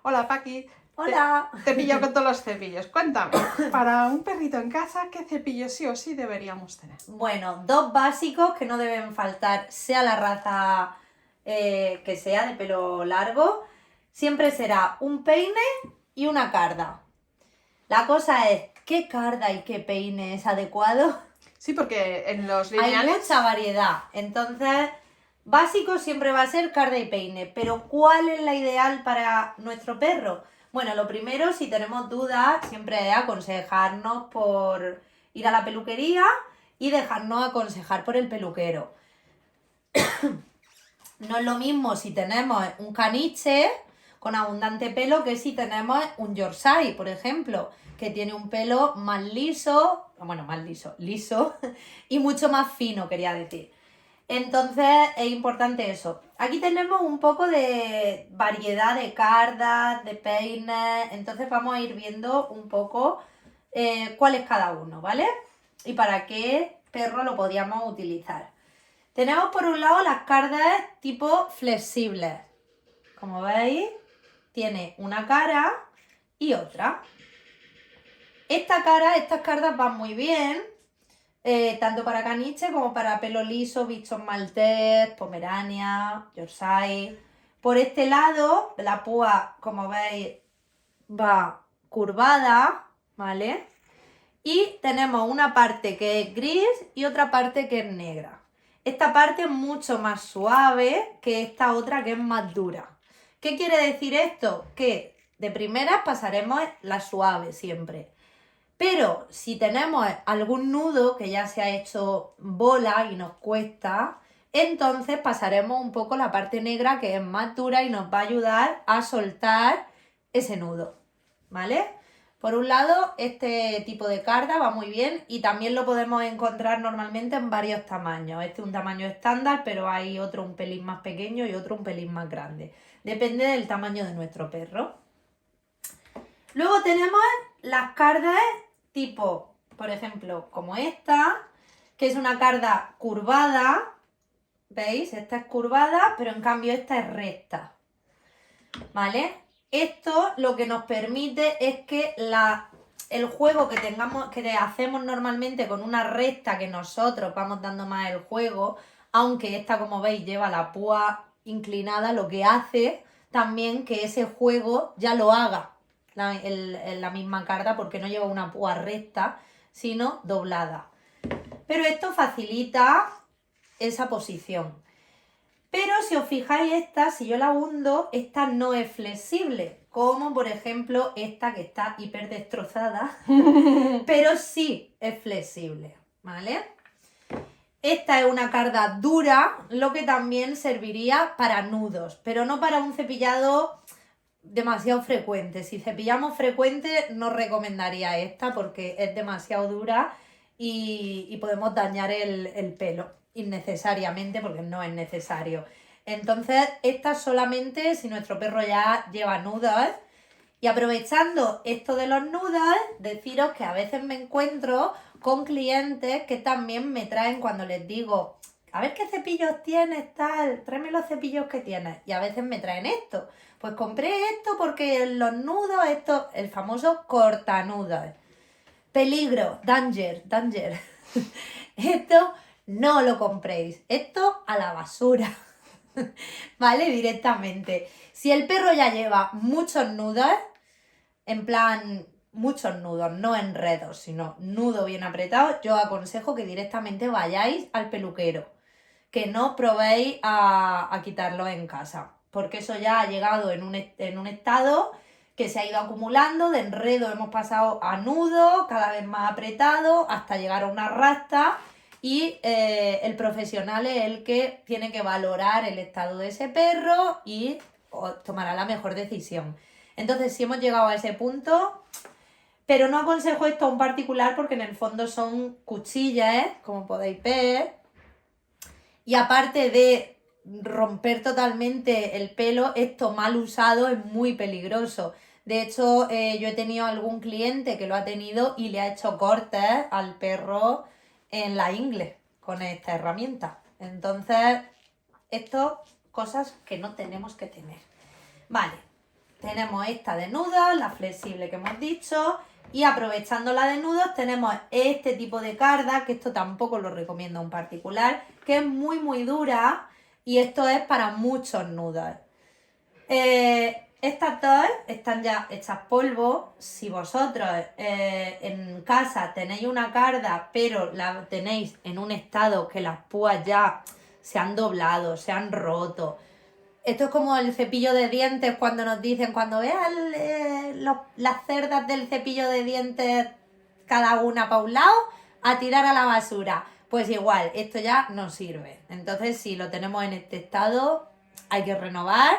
Hola Paqui, Hola. te pillo con todos los cepillos. Cuéntame, para un perrito en casa, ¿qué cepillos sí o sí deberíamos tener? Bueno, dos básicos que no deben faltar, sea la raza que sea de pelo largo, siempre será un peine y una carda. La cosa es, ¿qué carda y qué peine es adecuado? Sí, porque en los Hay lineales... mucha variedad, entonces básico siempre va a ser carda y peine, pero ¿cuál es la ideal para nuestro perro? Bueno, lo primero, si tenemos dudas, siempre es aconsejarnos por ir a la peluquería y dejarnos aconsejar por el peluquero. No es lo mismo si tenemos un caniche con abundante pelo que si tenemos un Yorkshire, por ejemplo, que tiene un pelo más liso, bueno, más liso y mucho más fino, quería decir. Entonces es importante eso. Aquí tenemos un poco de variedad de cardas, de peines, entonces vamos a ir viendo un poco cuál es cada uno, ¿vale? Y para qué perro lo podíamos utilizar. Tenemos por un lado las cardas tipo flexibles. Como veis, tiene una cara y otra. Estas cardas van muy bien, tanto para caniche como para pelo liso, bichos maltés, pomerania, yorkshire. Por este lado, la púa, como veis, va curvada, ¿vale? Y tenemos una parte que es gris y otra parte que es negra. Esta parte es mucho más suave que esta otra que es más dura. ¿Qué quiere decir esto? Que de primeras pasaremos la suave siempre. Pero si tenemos algún nudo que ya se ha hecho bola y nos cuesta, entonces pasaremos un poco la parte negra que es más dura y nos va a ayudar a soltar ese nudo, ¿vale? Por un lado, este tipo de carda va muy bien y también lo podemos encontrar normalmente en varios tamaños. Este es un tamaño estándar, pero hay otro un pelín más pequeño y otro un pelín más grande. Depende del tamaño de nuestro perro. Luego tenemos las cardas tipo, por ejemplo, como esta, que es una carda curvada. ¿Veis? Esta es curvada, pero en cambio esta es recta. ¿Vale? Esto lo que nos permite es que el juego que hacemos normalmente con una recta que nosotros vamos dando más el juego, aunque esta, como veis, lleva la púa inclinada, lo que hace también que ese juego ya lo haga la misma carta porque no lleva una púa recta, sino doblada. Pero esto facilita esa posición. Pero si os fijáis si yo la hundo, esta no es flexible, como por ejemplo esta que está hiper destrozada, pero sí es flexible, ¿vale? Esta es una carda dura, lo que también serviría para nudos, pero no para un cepillado demasiado frecuente. Si cepillamos frecuente, no recomendaría esta porque es demasiado dura y podemos dañar el pelo innecesariamente porque no es necesario. Entonces, esta solamente si nuestro perro ya lleva nudos. Y aprovechando esto de los nudos, deciros que a veces me encuentro con clientes que también me traen cuando les digo, a ver qué cepillos tienes, tal, tráeme los cepillos que tienes. Y a veces me traen esto. Pues compré esto porque los nudos, esto, el famoso cortanudos. Peligro, danger. Esto no lo compréis. Esto a la basura. ¿Vale? Directamente. Si el perro ya lleva muchos nudos, en plan muchos nudos, no enredos, sino nudo bien apretado, yo aconsejo que directamente vayáis al peluquero, que no probéis a quitarlo en casa, porque eso ya ha llegado en un estado que se ha ido acumulando, de enredo hemos pasado a nudo, cada vez más apretado, hasta llegar a una rasta y el profesional es el que tiene que valorar el estado de ese perro y tomará la mejor decisión. Entonces, si hemos llegado a ese punto, pero no aconsejo esto a un particular porque en el fondo son cuchillas, como podéis ver. Y aparte de romper totalmente el pelo, esto mal usado es muy peligroso. De hecho, yo he tenido algún cliente que lo ha tenido y le ha hecho cortes al perro en la ingle con esta herramienta. Entonces, esto, cosas que no tenemos que tener. Vale. tenemos esta de nudos, la flexible que hemos dicho. Y aprovechando la de nudos tenemos este tipo de carda, que esto tampoco lo recomiendo en particular, que es muy muy dura y esto es para muchos nudos. Estas dos están ya hechas polvo. Si vosotros en casa tenéis una carda, pero la tenéis en un estado que las púas ya se han doblado, se han roto. Esto es como el cepillo de dientes cuando nos dicen, cuando veas las cerdas del cepillo de dientes cada una para un lado, a tirar a la basura. Pues igual, esto ya no sirve. Entonces, si lo tenemos en este estado, hay que renovar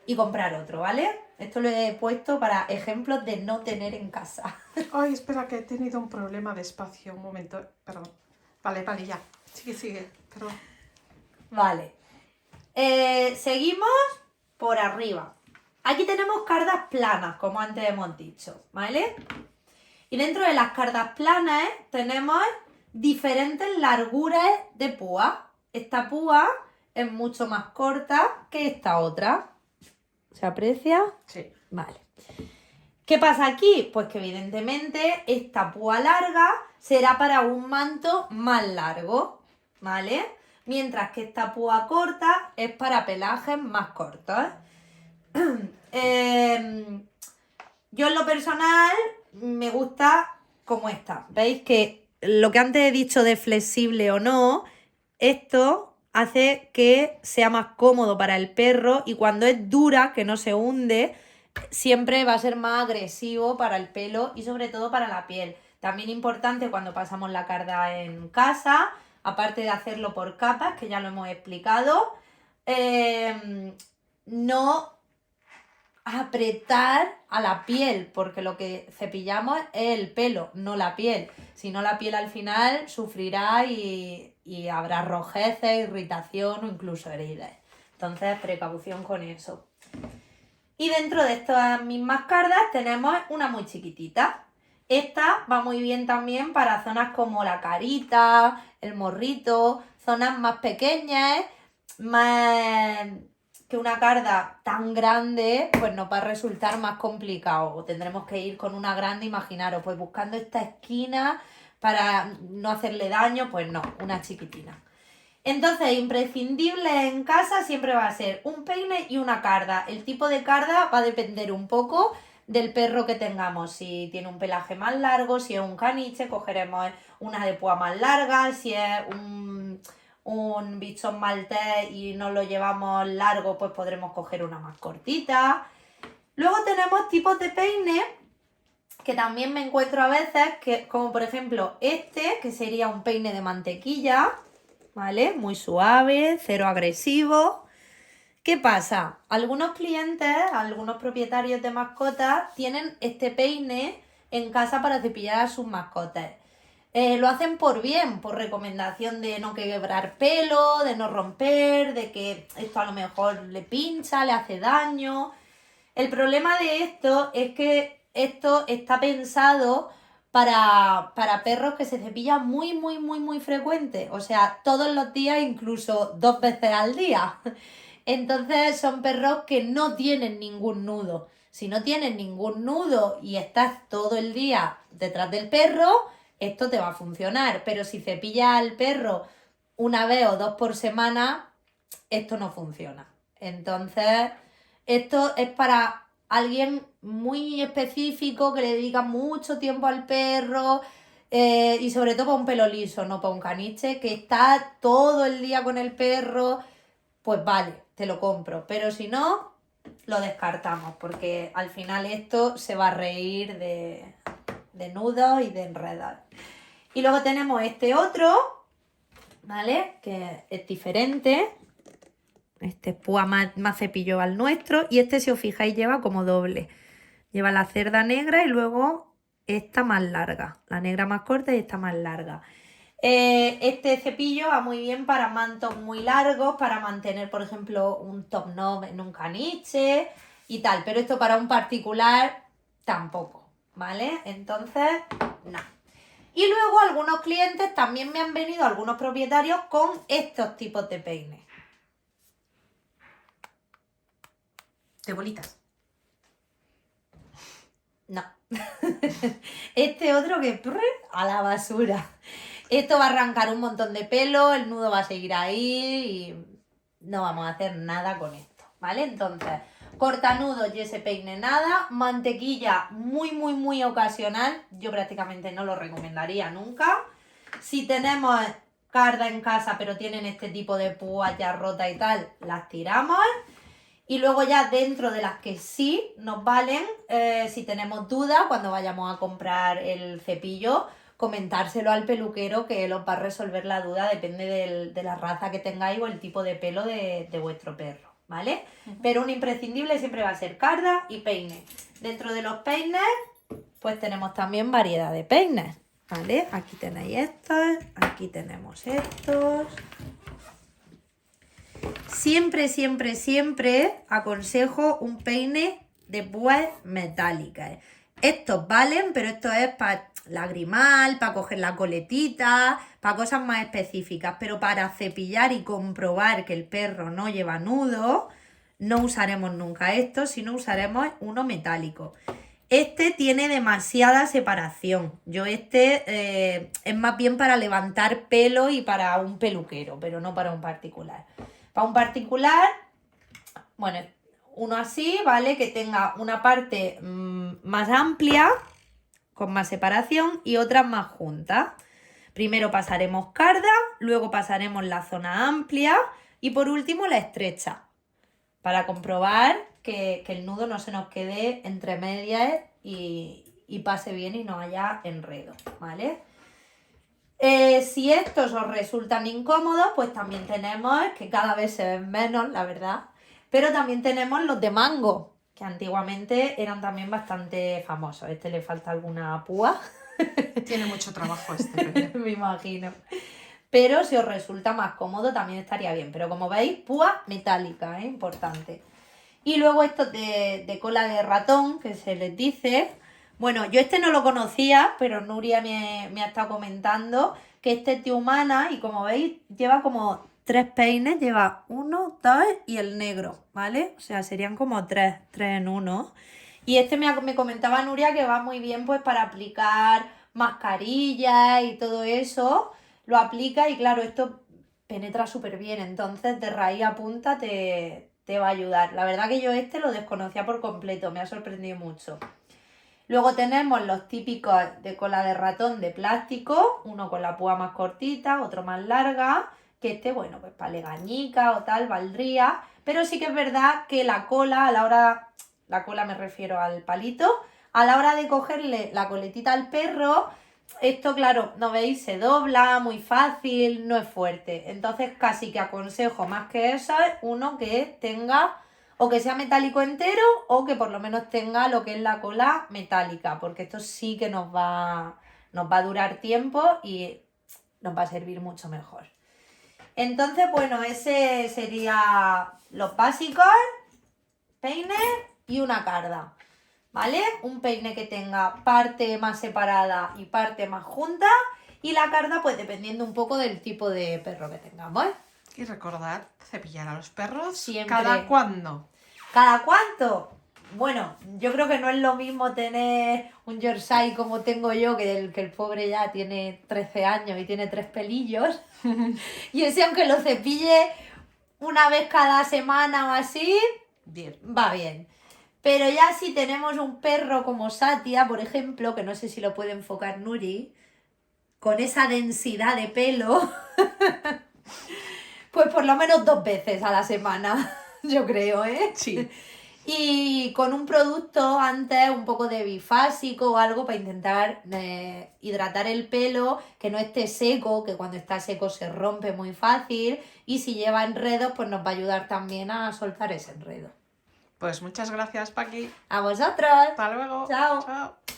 y comprar otro, ¿vale? Esto lo he puesto para ejemplos de no tener en casa. Ay, espera, que he tenido un problema de espacio. Un momento, perdón. Vale, ya. Sigue, perdón. Vale. Seguimos por arriba. Aquí tenemos cardas planas, como antes hemos dicho, ¿vale? Y dentro de las cardas planas tenemos diferentes larguras de púa. Esta púa es mucho más corta que esta otra. ¿Se aprecia? Sí. Vale. ¿Qué pasa aquí? Pues que evidentemente esta púa larga será para un manto más largo, ¿vale? Mientras que esta púa corta es para pelajes más cortos. Yo en lo personal me gusta como esta. ¿Veis que lo que antes he dicho de flexible o no, esto hace que sea más cómodo para el perro y cuando es dura, que no se hunde, siempre va a ser más agresivo para el pelo y sobre todo para la piel. También importante cuando pasamos la carda en casa, aparte de hacerlo por capas, que ya lo hemos explicado, no apretar a la piel, porque lo que cepillamos es el pelo, no la piel. Si no, la piel al final sufrirá y habrá rojeces, irritación o incluso heridas. Entonces, precaución con eso. Y dentro de estas mismas cardas tenemos una muy chiquitita. Esta va muy bien también para zonas como la carita, el morrito, zonas más pequeñas, más que una carda tan grande, pues nos va a resultar más complicado. O tendremos que ir con una grande, imaginaros, pues buscando esta esquina para no hacerle daño, pues no, una chiquitina. Entonces, imprescindible en casa siempre va a ser un peine y una carda. El tipo de carda va a depender un poco del perro que tengamos. Si tiene un pelaje más largo, si es un caniche, cogeremos una de púa más larga. Si es un bichón maltés y no lo llevamos largo, pues podremos coger una más cortita. Luego tenemos tipos de peine que también me encuentro a veces, como por ejemplo este, que sería un peine de mantequilla, ¿vale? Muy suave, cero agresivo. ¿Qué pasa? Algunos clientes, algunos propietarios de mascotas tienen este peine en casa para cepillar a sus mascotas. Lo hacen por bien, por recomendación de no quebrar pelo, de no romper, de que esto a lo mejor le pincha, le hace daño. El problema de esto es que esto está pensado para perros que se cepillan muy frecuente. O sea, todos los días, incluso 2 veces al día. Entonces son perros que no tienen ningún nudo. Si no tienes ningún nudo y estás todo el día detrás del perro, esto te va a funcionar. Pero si cepillas al perro una vez o 2 por semana, esto no funciona. Entonces, esto es para alguien muy específico que le dedica mucho tiempo al perro y sobre todo para un pelo liso, no para un caniche que está todo el día con el perro, pues vale, te lo compro. Pero si no, lo descartamos porque al final esto se va a reír de nudos y de enredos. Y luego tenemos este otro, ¿vale? Que es diferente. Este es púa más cepillo al nuestro. Y este, si os fijáis, lleva como doble. Lleva la cerda negra y luego esta más larga. La negra más corta y esta más larga. Este cepillo va muy bien para mantos muy largos, para mantener, por ejemplo, un top knot en un caniche y tal. Pero esto para un particular tampoco, ¿vale? Entonces, no. Y luego algunos clientes también me han venido, algunos propietarios, con estos tipos de peines. De bolitas. No. Este otro que a la basura. Esto va a arrancar un montón de pelo, el nudo va a seguir ahí y no vamos a hacer nada con esto, ¿vale? Entonces, cortanudos y ese peine nada, mantequilla muy ocasional, yo prácticamente no lo recomendaría nunca. Si tenemos carda en casa pero tienen este tipo de púas ya rotas y tal, las tiramos. Y luego ya dentro de las que sí nos valen, si tenemos dudas cuando vayamos a comprar el cepillo, comentárselo al peluquero que él os va a resolver la duda, depende de la raza que tengáis o el tipo de pelo de vuestro perro, ¿vale? Pero un imprescindible siempre va a ser carda y peine. Dentro de los peines, pues tenemos también variedad de peines, ¿vale? Aquí tenéis estos, aquí tenemos estos. Siempre aconsejo un peine de púas metálicas. Estos valen, pero esto es para lagrimal, para coger la coletita, para cosas más específicas. Pero para cepillar y comprobar que el perro no lleva nudo, no usaremos nunca esto, sino usaremos uno metálico. Este tiene demasiada separación. Yo es más bien para levantar pelo y para un peluquero, pero no para un particular. Para un particular, bueno, uno así, ¿vale? Que tenga una parte más amplia, con más separación, y otras más juntas. Primero pasaremos carda, luego pasaremos la zona amplia y por último la estrecha, para comprobar que el nudo no se nos quede entre medias y pase bien y no haya enredo, ¿vale? Si estos os resultan incómodos, pues también tenemos, que cada vez se ven menos, la verdad, pero también tenemos los de mango, que antiguamente eran también bastante famosos. A este le falta alguna púa. Tiene mucho trabajo este. Me imagino. Pero si os resulta más cómodo también estaría bien. Pero como veis, púa metálica, importante. Y luego estos de cola de ratón, que se les dice. Bueno, yo este no lo conocía, pero Nuria me ha estado comentando que este es de Humana y como veis lleva como 3 peines, lleva 1, 2 y el negro, ¿vale? O sea, serían como 3 en 1. Y este me comentaba Nuria que va muy bien pues para aplicar mascarillas y todo eso. Lo aplica y claro, esto penetra súper bien, entonces de raíz a punta te va a ayudar. La verdad que yo este lo desconocía por completo, me ha sorprendido mucho. Luego tenemos los típicos de cola de ratón de plástico, uno con la púa más cortita, otro más larga, que este, bueno, pues para legañica o tal, valdría, pero sí que es verdad que la cola me refiero al palito, a la hora de cogerle la coletita al perro, esto claro, no veis, se dobla muy fácil, no es fuerte, entonces casi que aconsejo más que eso, uno que tenga o que sea metálico entero o que por lo menos tenga lo que es la cola metálica, porque esto sí que nos va a durar tiempo y nos va a servir mucho mejor. Entonces, bueno, ese sería los básicos, peine y una carda, ¿vale? Un peine que tenga parte más separada y parte más junta y la carda pues dependiendo un poco del tipo de perro que tengamos, ¿eh? Y recordad cepillar a los perros Siempre. ¿cada cuándo? ¿Cada cuánto? Bueno, yo creo que no es lo mismo tener un Yorkshire como tengo yo, que el pobre ya tiene 13 años y tiene 3 pelillos. Y ese, aunque lo cepille una vez cada semana o así, Bien. va bien. Pero ya si tenemos un perro como Satia, por ejemplo, que no sé si lo puede enfocar Nuri, con esa densidad de pelo, pues por lo menos 2 veces a la semana, yo creo, ¿eh? Sí. Y con un producto antes, un poco de bifásico o algo para intentar hidratar el pelo, que no esté seco, que cuando está seco se rompe muy fácil. Y si lleva enredos, pues nos va a ayudar también a soltar ese enredo. Pues muchas gracias, Paqui. ¡A vosotros! Hasta luego. Chao. Chao.